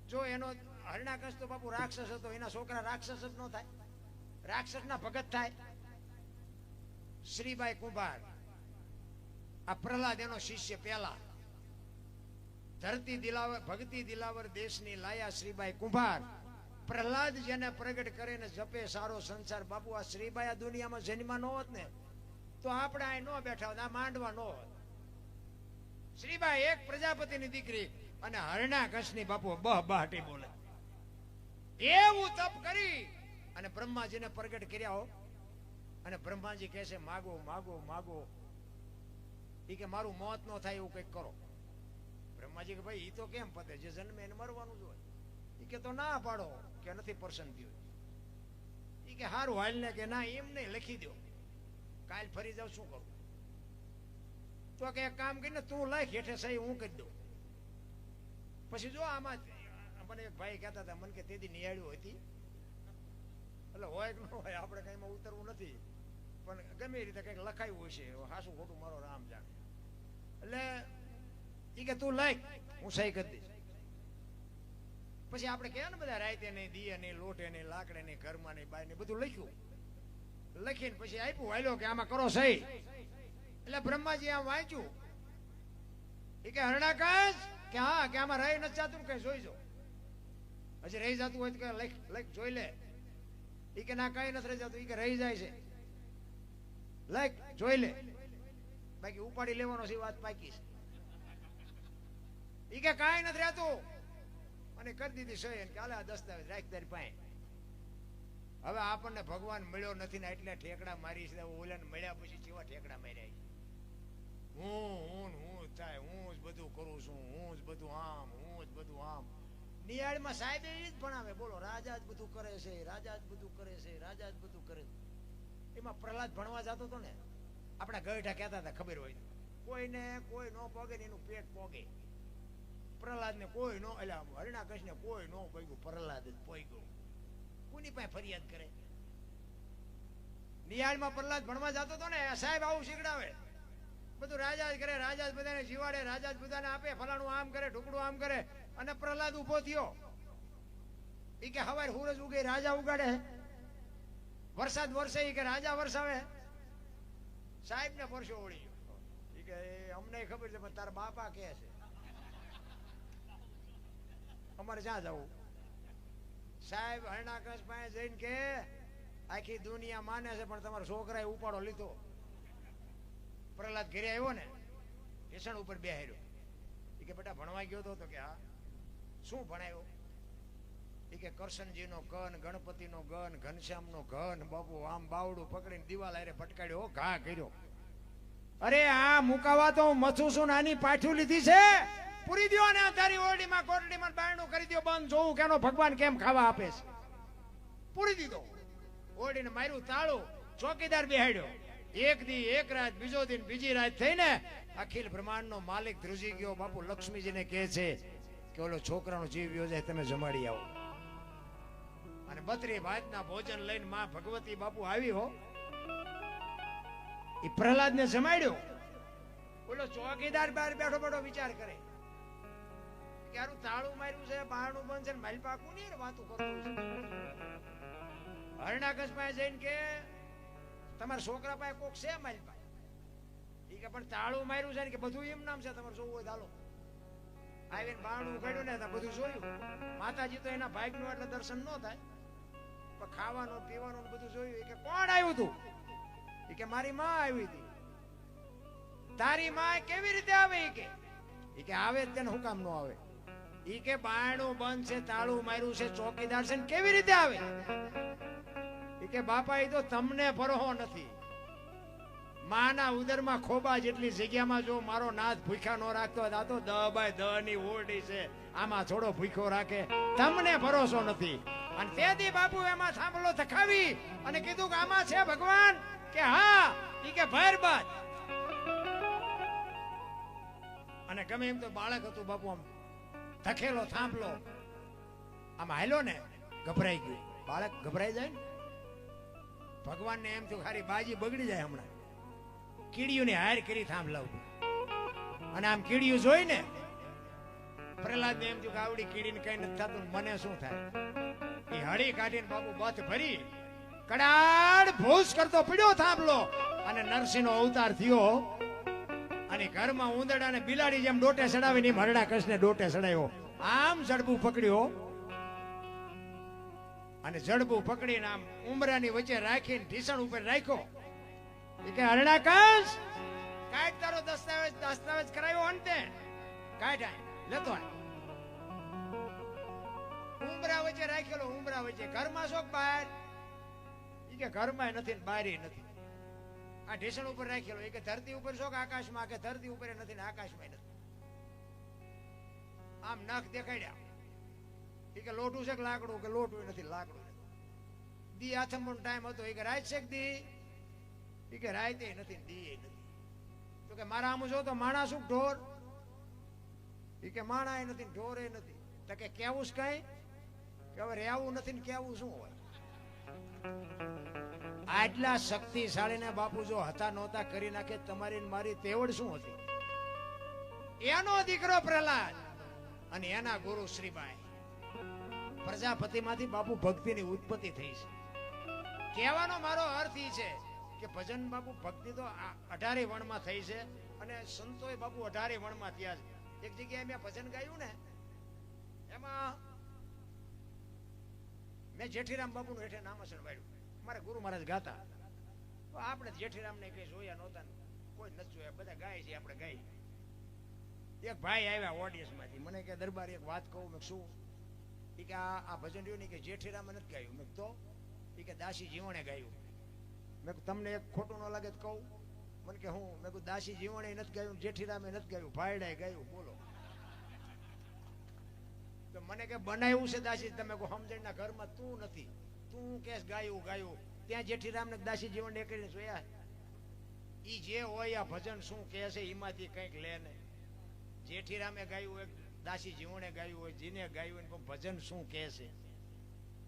Speaker 1: જો એનો હરણાકંસ તો બાપુ રાક્ષસ હતો, એના છોકરા રાક્ષસ જ ન થાય, રાક્ષસ ના ભગત થાય. શ્રીબાઈ કુંભાર, આ પ્રહલાદ એનો શિષ્ય, પેલા ધરતી દિલાવર ભક્તિ દિલાવર દેશની લાયા શ્રીબાઈ કુંભાર. પ્રહલાદ જેને પ્રગટ કરે ને જપે સારો સંસાર. બાપુ આ શ્રીબાઈ આ દુનિયામાં જન્મા ન હોત ને તો આપણે અહીં ન બેઠા હોત, આ માંડવા ન હોત. શ્રીબાઈ એક પ્રજાપતિની દીકરી અને હરણાકંસની બાપુ બહાટી બોલે. એવું તપ કરી અને બ્રહ્માજીને પ્રગટ કર્યા હો. અને બ્રહ્માજી કહે છે માગો માગો માગો. એ કે મારું મોત ન થાય એવું કંઈક કરો. બ્રહ્માજી કે ભાઈ એ તો કેમ પતે, જે જન્મે એને મરવાનું જ હોય. એ કે તો ના પાડો કે નથી પર્સન થયું. એ કે હારું હાલ ને કે ના એમ નહીં, લખી દો, કાલ ફરી જાવ શું કરું. તો કે એક કામ કરીને તું લખ, હેઠે સહી હું કરી દઉં. પછી જો આમાં મને એક ભાઈ કહેતા હતા, મને કે તેથી નિહાળ્યું હતી એટલે હોય કે ન હોય આપણે કઈ માં ઉતરવું નથી, પણ ગમે એ રીતે કઈક લખાયું હશે, હાસું ખોટું મારો રામ જાણે. એટલે એ કે તું લખ, હું સહી કરી દઈશ. પછી આપણે કહે ને બધા રાતે નહીં, દીએ નહીં, લોટે નહીં, લાકડે નહીં, ઘરમાં નહીં, બાય નહીં, બધું લખ્યું. લખીને પછી આપ્યું, વાયલો કે આમાં કરો સહી. એટલે બ્રહ્માજી આમ વાંચ્યું. એ કે હરણાકંસ કે હા, કે આમાં રહી નથી જતું, કઈ જોઈ જો, હજી રહી જતું હોય તો કે લખ લખ જોઈ લે. એ કે ના કઈ નથી રહી જતું. એ કે રહી જાય છે, લખ જોઈ લે, બાકી ઉપાડી લેવાનો છે વાત પાકી છે. એ કે કાંઈ નથી રહેતું અને કરી દીધી સહી કે હાલે આ દસ્તાવેજ રાખ તારી પાસે. હવે આપણને ભગવાન મળ્યો નથી ને એટલે ઠેકડા મારી છે. ઓલાને મળ્યા પછી કેવા ઠેકડા માર્યા. હું થાય, હું જ બધું કરું છું, હું જ બધું આમ, હું જ બધું આમ. નિયાળમાં સાહેબ એ જ ભણાવે, બોલો રાજા જ બધું કરે છે, રાજા જ બધું કરે છે, રાજા જ બધું કરે છે. એમાં પ્રહલાદ ભણવા જતો હતો ને, આપણા ગઈઠા કહેતા હતા ખબર હોય, કોઈને કોઈ નો પોગે ને એનું પેટ પોગે. પ્રહલાદ ને કોઈ નો, એટલે હરણાકંસ ને કોઈ નો પોગ્યું, પ્રહલાદ જ પોગ્યો. કોની પાસે ફરિયાદ કરે? નિયાળમાં પ્રહલાદ ભણવા જતો હતો ને, સાહેબ આવું શીખડાવે, બધું રાજા જ કરે, રાજા જ બધાને જીવાડે, રાજા જ બધાને આપે, ફલાણું આમ કરે, ઢુકડું આમ કરે. અને પ્રહલાદ ઉભો થયો. એ કે હવાર સૂરજ ઉગે રાજા ઉગાડે, વરસાદ વરસે એ કે રાજા વરસાવે. સાહેબ ને પરસો ઓળી ગયો. એ કે અમને ખબર છે પણ તારા બાપા કે છે, અમારે ક્યાં જવું? સાહેબ હરણાકંસ પાસે જઈને કે આખી દુનિયા માને છે પણ તમારા છોકરાએ ઉપાડો લીધો. પ્રહલાદ ઘરે આવ્યો ને, ઢેસણ ઉપર બેહાર્યો. એ કે બેટા ભણવા ગયો તો? કે હા. શું ભણાયો? એ કે કરશનજીનો ગન, ગણપતિનો ગન, ઘનશ્યામનો ગન. બાપુ આમ બાવડું પકડીને દિવાલ આરે ફટકાડ્યો, ઘા કર્યો. અરે આ મુકાવા તો મથું છું, નાની પાઠું લીધી છે, પૂરી દ્યો અને તારી ઓરડીમાં કોટડીમાં બારણું કરી દ્યો બંધ, જોવું કેનો ભગવાન કેમ ખાવા આપે છે. પૂરી દીધો. ઓરડીને માર્યું તાળું, ચોકીદાર બેહાડ્યો. એક દી એક રાત, બીજો દિન બીજી રાત થઈને અખિલ બ્રહ્માંડનો માલિક ધ્રુજી ગયો. બાપુ લક્ષ્મીજીને કહે છે કે ઓલો છોકરાનો જીવ ગયો જાય, તમે જમાડી આવો. અને 32 ભાતના ભોજન લઈને માં ભગવતી બાપુ આવી હો. એ પ્રહલાદને જમાડ્યો. ઓલો ચોકીદાર બહાર બેઠો બેઠો વિચાર કરે કે આરું તાળું માર્યું છે, બારણું બંધ છે, માલ પાકું નહીં વાતું કરતું છે. હરણાકશ પાસે જઈને કે તમારા છોકરા પાસે કોક છે માલ પાસે? એ કે પણ તાળું માર્યું છે ને કે બધું એમ નામ છે, તમારે જોવું હોય ચાલો. આવીને બારણું ઉઘાડ્યું ને બધું જોયું. માતાજી તો એના ભાગનું એટલે દર્શન ન થાય, પણ ખાવાનું પીવાનું બધું જોયું. એ કે કોણ આવ્યું તું? એ કે મારી માં આવી હતી. તારી માં કેવી રીતે આવે? એ કે આવે તેને હું કામ ન આવે? એ કે બારણું બંધ છે, તાળું માર્યું છે, ચોકીદાર છે, કેવી રીતે આવે? એ કે બાપા એ તો તમને પરહો નથી. માના ઉદરમાં ખોબા જેટલી જગ્યામાં જો મારો નાથ ભૂખ્યા ન રાખતો આ તો 10 બાય 10 ની ઓરડી છે, આમાં થોડો ભૂખ્યો રાખે, તમને ભરોસો નથી. અને તેથી બાપુ એમાં થાંભલો થખાવી અને કીધું કે આમાં છે ભગવાન? કે હા. એ કે ભર બાદ. અને ગમે એમ તો બાળક હતું બાપુ, આમ થખેલો થાંભલો આમ હાલ્યો ને ગભરાઈ ગયું. બાળક ગભરાઈ જાય ને, ભગવાનને એમ થયું ખાલી બાજી બગડી જાય હમણાં. કીડીઓની હાર કરી થાંભલા ઉપર. અને આમ કીડીયું જોઈ ને પ્રહલાદને એમ થયું કે આવડી કીડીને કઈ નથી થતું, મને શું થાય? એ હળી કાઢીને બાપુ બથ ભરી કડાડ ભૂસ કરતો પીડ્યો થાંભલો. અને નરસિંહનો અવતાર થયો. અને ઘરમાં ઉંદરડા ને બિલાડી જેમ ડોટે ચડાવીને હરડા કૃષ્ણે ડોટે ચડાવ્યો. આમ જડબું પકડ્યો અને જડબું પકડીને આમ ઉમરાની વચ્ચે રાખીને ઢીસણ ઉપર રાખ્યો. એ કે હરણાકશ કાઢ તારો દસ્તાવેજ કરાવ્યો અંતે કાઢ લેતો ઉમરા વચ્ચે રાખેલો. ઉમરા વચ્ચે ઘરમાં શોક બહાર? એ કે ઘરમાં નથી ને બહાર નથી. આ ઢેસણ ઉપર રાખેલો. એ કે ધરતી ઉપર શોક આકાશમાં? કે ધરતી ઉપર નથી ને આકાશમાં નથી. આમ નખ દેખાડ્યા. એ કે લોટું છે કે લાકડું? કે લોટું નથી લાકડું નથી. દી આથમનો ટાઈમ હતો. એ કે રાત છે કે દી? એ કે રાતે નથી દી નથી. તો કે મારા આમ જો તો માણા શું ઢોર? એ કે માણા એ નથી ઢોર એ નથી. તો કે કેવું છે કઈ? કે હવે રહેવું નથી ને કેવું શું હોય? આટલા શક્તિશાળી ને બાપુ જો હતા નહોતા કરી નાખે તમારી મારી તેવડ શું હતી? એનો દીકરો પ્રહલાદ અને એના ગુરુ શ્રીબાઈ. પ્રજાપતિમાંથી બાપુ ભક્તિની ઉત્પત્તિ થઈ છે. કહેવાનો મારો અર્થ એ છે કે ભજન બાપુ ભક્તિ તો 18 વણમાં થઈ છે. અને સંતોએ બાપુ 18 વણમાં થયા છે. એક જગ્યાએ મેં ભજન ગાયું ને, એમાં મેં જેઠીરામ બાપુનું હેઠે નામાસણ વાળ્યું. મારા ગુરુ મહારાજ ગાતા. આપણે જેઠીરામને કઈ જોયા નહોતા, કોઈ નથી જોયા, બધા ગાય છે, આપણે ગાય. એક ભાઈ આવ્યા ઓડિયન્સ માંથી, મને કે દરબાર એક વાત કહું. મેં શું? એ કે આ ભજન રહ્યું ને કે જેઠીરામ નથી ગાયું. મેં તો એ કે દાસી જીવણે ગાયું. મેં તમને એક ખોટું ન લાગે તો કહું? મને કે હું? મેં કહું દાસી જીવણે નથી ગાયું, જેઠીરામે નથી ગાયું, ભાઈડાએ ગાયું. બોલો. તો મને કે બનાવ્યું છે દાસી, તમે કહો સમજણના ઘરમાં તું નથી, તું કેસ ગાયું ગાયું. ત્યાં જેઠીરામ ને દાસી જીવન કરીને જોયા. ઈ જે હોય આ ભજન શું કહે છે એમાંથી કંઈક લે ને. જેઠીરામે ગાયું હોય, દાસી જીવણે ગાયું હોય, જીને ગાયું હોય, ભજન શું કહે છે?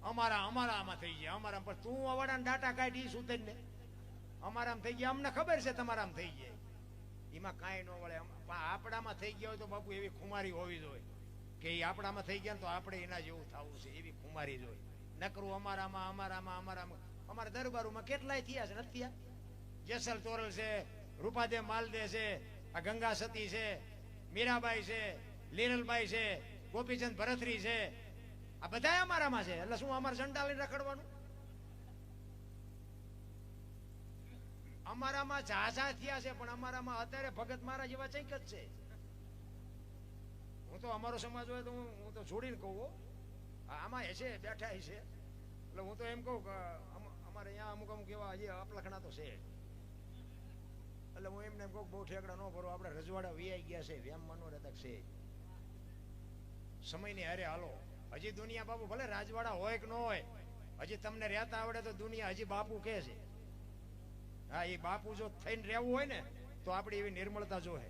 Speaker 1: અમારામાં થઈ ગયા. અમારા પર તું અવાડાને ડાટા કાઢી શું થઈને અમારામાં થઈ ગયા. અમને ખબર છે તમારામાં થઈ ગયા. એમાં કાંઈ ન વળે. આપણામાં થઈ ગયા હોય તો બાપુ એવી ખુમારી હોવી જોઈએ કે એ આપણામાં થઈ ગયા તો આપણે એના જેવું થવું છે, એવી ખુમારી જોઈએ. નકરું અમારામાં અમારા દરબારોમાં કેટલાય થયા છે, નથી થયા? જેસલ તોરલ છે, રૂપાદેવ માલદે છે, આ ગંગા સતી છે, મીરાબાઈ છે, લીરલબાઈ છે, ગોપીચંદ ભરતરી છે, આ બધા અમારામાં છે. એટલે શું અમારે સંડાલી રખડવાનું? અમારામાં ઝાઝા થયા છે, પણ અમારામાં અત્યારે ભગત મારા જેવા ચૈક જ છે. હું તો અમારો સમાજ હોય તો હું તો છોડીને કહું, આમાં હશે બેઠા હશે. એટલે હું તો એમ કહું કે અમારે અહીંયા અમુક એવા હજી અપલખણા તો છે. એટલે હું એમને એમ કહું બહુ ઠેકડા ન ભરો, આપણે રજવાડા વીઆઈ ગયા છે, વ્યામમાં નો રહેતા છે. સમયની હારે હાલો. હજી દુનિયા બાપુ ભલે રાજવાડા હોય કે ન હોય, હજી તમને રહેતા આવડે તો દુનિયા હજી બાપુ કહે છે. હા, એ બાપુ જો થઈને રહેવું હોય ને તો આપણી એવી નિર્મળતા જોહે.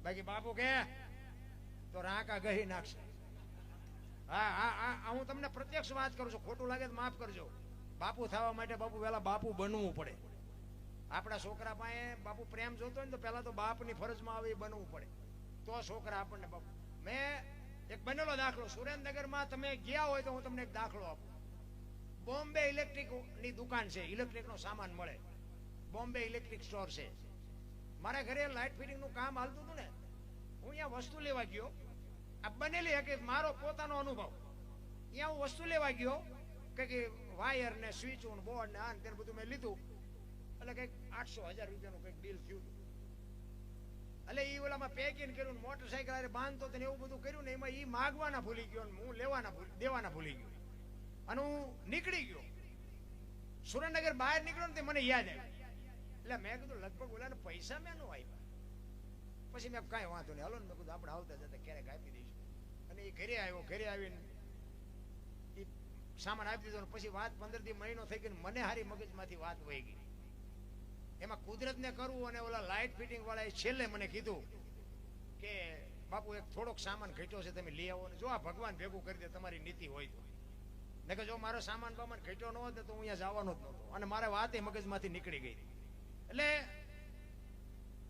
Speaker 1: બાકી બાપુ કે તો રાંકા ગહી નાખશે. હા હા હા, હું તમને પ્રત્યક્ષ વાત કરું છું, ખોટું લાગે તો માફ કરજો. બાપુ થવા માટે બાપુ પેલા બાપુ બનવું પડે. આપણા છોકરા પાસે બાપુ પ્રેમ જોતો હોય ને તો પેલા તો બાપની ફરજમાં આવે એ બનવું પડે, તો છોકરા આપણને બાપુ. મેં એક બનેલો દાખલો, સુરેન્દ્રનગરમાં તમે ગયા હોય તો હું તમને એક દાખલો આપું. બોમ્બે ઇલેક્ટ્રિક ની દુકાન છે, ઇલેક્ટ્રિક નો સામાન મળે. બોમ્બે ઇલેક્ટ્રિક સ્ટોર છે. મારા ઘરે લાઇટ ફિટિંગ નું કામ હાલતું હતું ને, હું અહીંયા વસ્તુ લેવા ગયો. આ બનેલી કે મારો પોતાનો અનુભવ. અહીંયા હું વસ્તુ લેવા ગયો કે વાયર ને સ્વિચ બોર્ડ ને આ ને બધું મેં લીધું. એટલે કંઈક 800,000 રૂપિયાનું કંઈક બિલ થયું હતું. એટલે એ ઓલામાં પેકિંગ કર્યું, મોટરસાયકલ અરે બાંધતો ને એવું બધું કર્યું ને, એમાં એ માગવાના ભૂલી ગયો ને હું દેવાના ભૂલી ગયો. અને હું નીકળી ગયો. સુરેન્દ્રનગર બહાર નીકળ્યો ને તે મને યાદ આવ્યું. એટલે મેં કીધું લગભગ ઓલાને પૈસા મેં ન આપ્યા. પછી મેં કાંઈ વાંધો નહીં, હાલો ને મેં કીધું આપણે આવતા જતા ક્યારેક આપી દઈશું. અને એ ઘરે આવ્યો, ઘરે આવીને એ સામાન આપી દીધો. પછી વાત 15 દી મહિનો થઈ ગઈ, મને હારી મગજમાંથી વાત વહી ગઈ. એમાં કુદરતને કરવું અને ઓલા લાઇટ ફિટિંગ વાળા છેલ્લે મને કીધું કે બાપુ એક થોડોક સામાન ઘટ્યો છે, તમે લઈ આવો ને જો આ ભગવાન ભેગું કરી દે તમારી નીતિ હોય તો. ને કે જો મારો સામાન બામાન ઘટ્યો ન હોત તો હું અહીંયા જવાનો જ નહોતો. અને મારે વાત એ મગજમાંથી નીકળી ગઈ. એટલે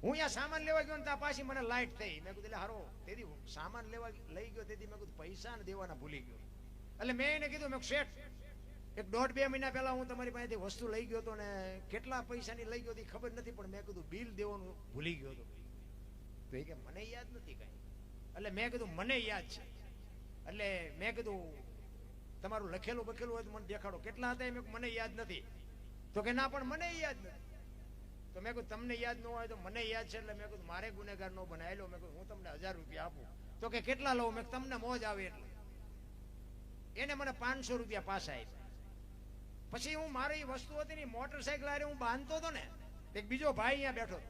Speaker 1: હું અહીંયા સામાન લેવા ગયો ને ત્યાં પાછી મને લાઇટ થઈ. મેં કીધું એટલે હારો તેથી સામાન લેવા લઈ ગયો તેથી મેં કીધું પૈસા ને દેવાના ભૂલી ગયો. એટલે મેં એને કીધું મેં શેઠ એક 1.5-2 મહિના પહેલા હું તમારી પાસેથી વસ્તુ લઈ ગયો હતો ને કેટલા પૈસાની લઈ ગયો હતી ખબર નથી, પણ મેં કીધું બિલ દેવાનું ભૂલી ગયો હતો. તો એ કે મને યાદ નથી કઈ. એટલે મેં કીધું મને યાદ છે. એટલે મેં કીધું તમારું લખેલું બખેલું હોય તો મને દેખાડો કેટલા હતા. મેં મને યાદ નથી. તો કે ના પણ મને યાદ નથી. તો મેં કીધું તમને યાદ ન હોય તો મને યાદ છે. એટલે મેં કીધું મારે ગુનેગાર ન બનાવેલો. મેં કીધું હું તમને 1000 રૂપિયા આપું. તો કે કેટલા લઉં? મેં તમને મોજ આવે એટલે. એને મને 500 રૂપિયા પાછા આપ્યા. પછી હું મારી વસ્તુ હતી ને મોટરસાયકલ આરે હું બાંધતો હતો ને, એક બીજો ભાઈ અહીંયા બેઠો હતો.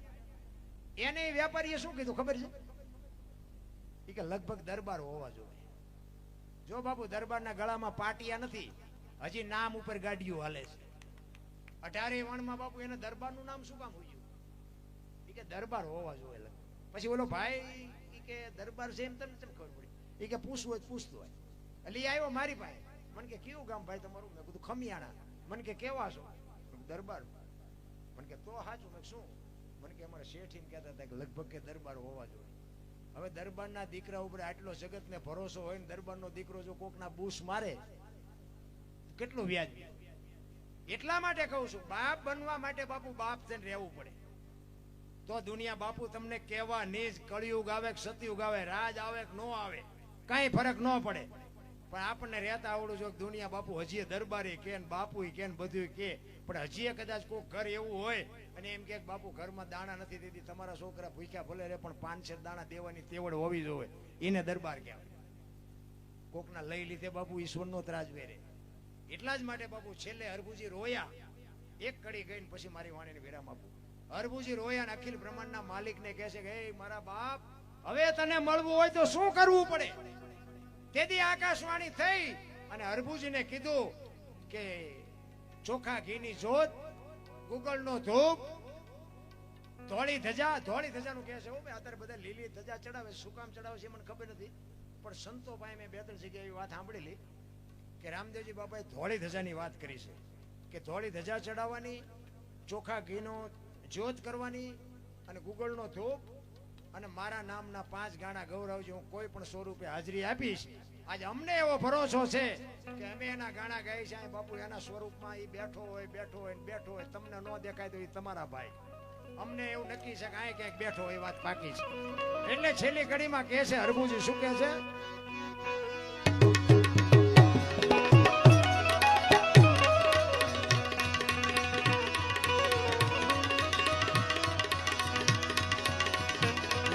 Speaker 1: એને વેપારીએ શું કીધું ખબર છે? એ કે લગભગ દરબાર હોવા જોઈએ. જો બાપુ દરબારના ગળામાં પાટિયા નથી, હજી નામ ઉપર ગાડીઓ હાલે છે. 18 વણમાં બાપુ એને દરબારનું નામ શું કામ હોય? એ કે દરબાર હોવા જોઈએ. પછી ઓલો ભાઈ એ કે દરબાર છે એમ તમને કેમ ખબર પડી? એ કે પૂછવું હોય પૂછતું હોય. એટલે એ આવ્યો મારી પાસે. મને કે કેવું ગામ ભાઈ તમારું? મેં કીધું ખમિયાણા. મને કે કેવા છો? દરબાર. મને કે તો સાચું. મેં શું? મને કે અમારા શેઠ કહેતા હતા કે લગભગ કે દરબાર હોવા જોઈએ. હવે દરબારના દીકરા ઉપર આટલો જગતને ભરોસો હોય ને દરબારનો દીકરો જો કોકના બૂસ મારે કેટલું વ્યાજ. એટલા માટે કહું છું બાપ બનવા માટે બાપુ બાપ થઈને રહેવું પડે. તો દુનિયા બાપુ તમને કેવા નીચ કળિયુગ આવે કે સતયુગ આવે, રાજ આવે કે ન આવે, કઈ ફરક ન પડે. પણ આપણને રહેતા આવડું જો દુનિયા બાપુ હજી દરબારી કે બાપુ કે બધું કે, પણ હજી કદાચ કોઈ ઘર એવું હોય અને એમ કે બાપુ ઘરમાં દાણા નથી દીધી, તમારા છોકરા ભૂખ્યા ભલે રહે પણ 5 દાણા દેવાની તેવડ હોવી જોઈએ, એને દરબાર કહેવાય. કોકના લઈ લીધે બાપુ ઈશ્વરનો ત્રાજ વેરે. એટલા જ માટે બાપુ છેલ્લે હરભુજી રોયા. એક કડી ગઈ ને પછી મારી વાણીને વિરામ આપું. હરભુજી રોયા ને અખિલ બ્રહ્માંડના માલિકને કહે છે કે હે મારા બાપ, હવે તને મળવું હોય તો શું કરવું પડે? તેથી આકાશવાણી થઈ અને હરભુજીને કીધું કે ચોખા ઘીની જોત, ગુગળનો ધૂપ, ધોળી ધજાનું કહે છે. અત્યારે બધા લીલી ધજા ચડાવે, શું કામ ચડાવે છે મને ખબર નથી, પણ સંતો પાસે મેં 2-3 જગ્યાએ એવી વાત સાંભળેલી કે રામદેવજી બાપાએ ધોળી ધજાની વાત કરી છે કે ધોળી ધજા ચડાવવાની, ચોખા ઘીનો જ્યોત કરવાની અને ગુગળનો ધૂપ અને મારા નામના 5 ગાણા ગૌરવજી હું કોઈ પણ સ્વરૂપે હાજરી આપીશ. આજે અમને એવો ભરોસો છે કે અમે એના ગાણા ગાઈ છે બાપુ એના સ્વરૂપમાં. એ બેઠો હોય તમને ન દેખાય તો એ તમારા ભાઈ. અમને એવું નક્કી છે કે આ ક્યાંક બેઠો હોય, વાત પાકી છે. એટલે છેલ્લી ઘડીમાં કહે છે હરભુજી શું કહે છે?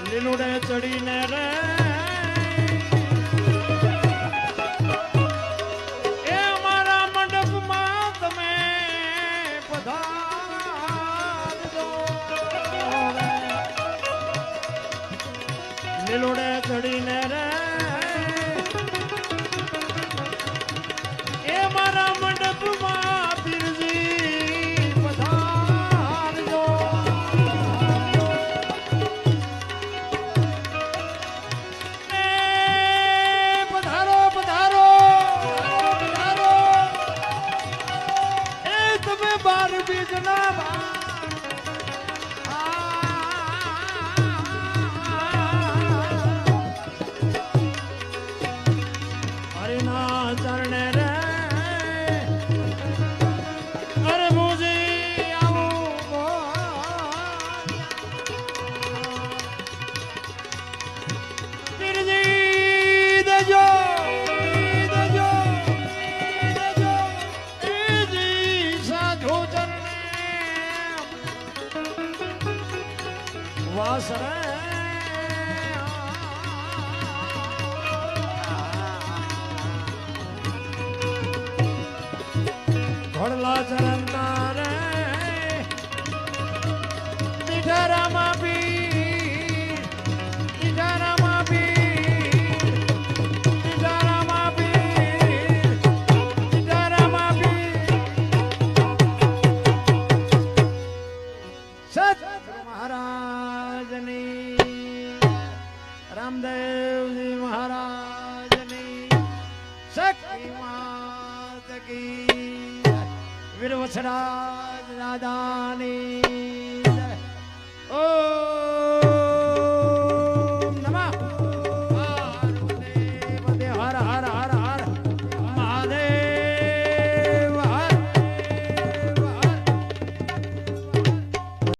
Speaker 1: લીલુડે ચડીને રે એ મારા મંડપમાં તમે પધારજો. લીલુડે ચડીને રે વડલા ચરણ તારે મીઠારામા પીર મીઠારામા પીર મીઠારામા પીર મીઠારામા પીર સતગુરુ મહારાજની રામદેવજી મહારાજની શક્તિ માત કી વીરવસરાજ દાદાની